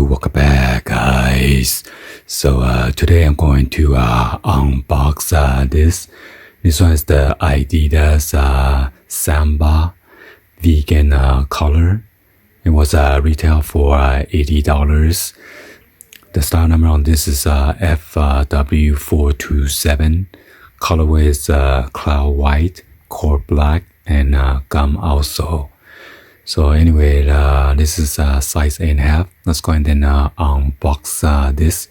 welcome back guys. So today I'm going to unbox this. This one is the Adidas SAMBA vegan color. It was retail for $80. The style number on this is FW427. Colorway is cloud white, core black, and gum also. So anyway, this is size 8.5. Let's go and then unbox this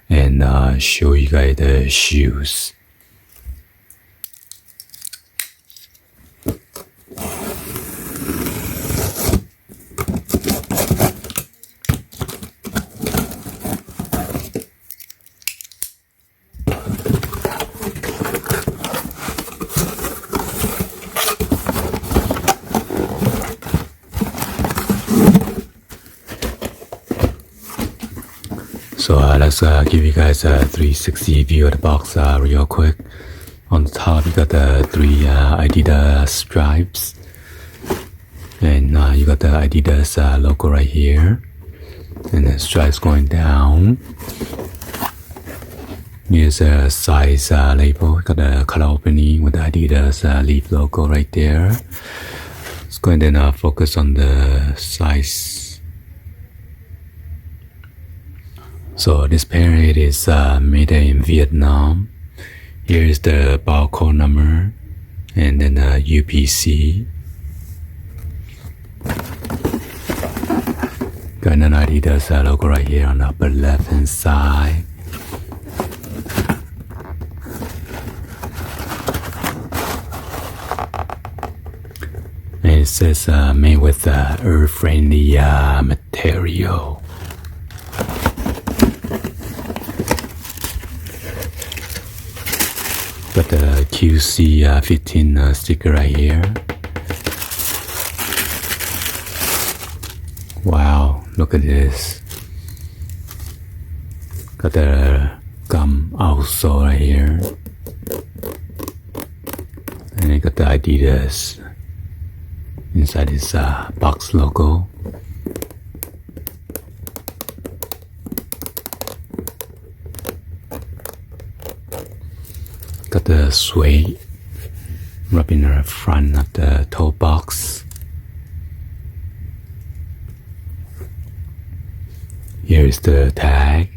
and show you guys the shoes. So let's give you guys a 360 view of the box real quick. On the top you got the 3 Adidas stripes, and you got the Adidas logo right here, and the stripes going down. Here's a size label. Got the color opening with the Adidas leaf logo right there. Let's go and then focus on the size. So this pair, it is made in Vietnam. Here is the barcode number and then the UPC. Got an Adidas logo right here on the upper left hand side. And it says made with earth-friendly material. Got the QC 15 sticker right here. Wow, look at this. Got the gum also right here. And you got the Adidas inside this box logo. Got the suede rubbing the front of the toe box. Here is the tag.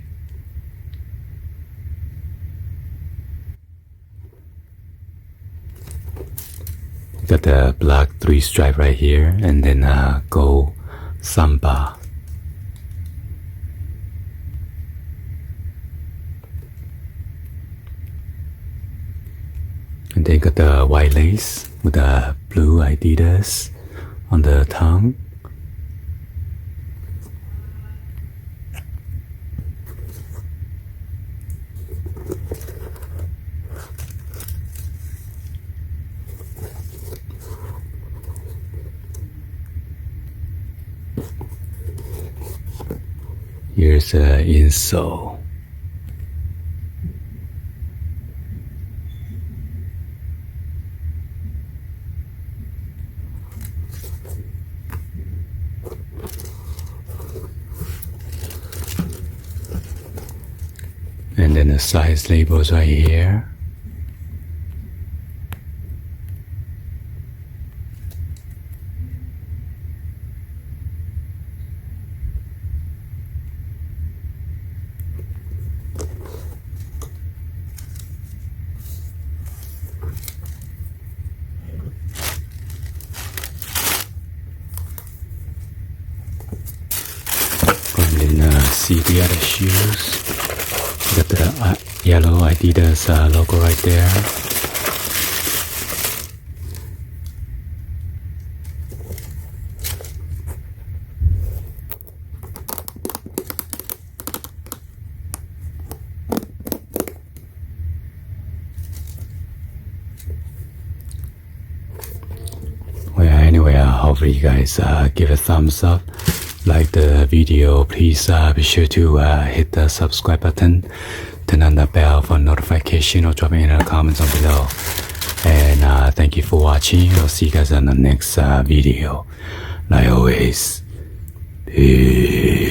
Got the black 3 stripe right here, and then gold Samba. And then got the white lace with the blue Adidas on the tongue. Here's the insole. And then the size labels right here. And then see the other shoes. Got the yellow Adidas logo right there. Well, anyway, hopefully you guys give a thumbs up. Like the video, please be sure to hit the subscribe button, turn on the bell for notification, or drop me in the comments on below. And thank you for watching. I'll see you guys on the next video. Like always, peace.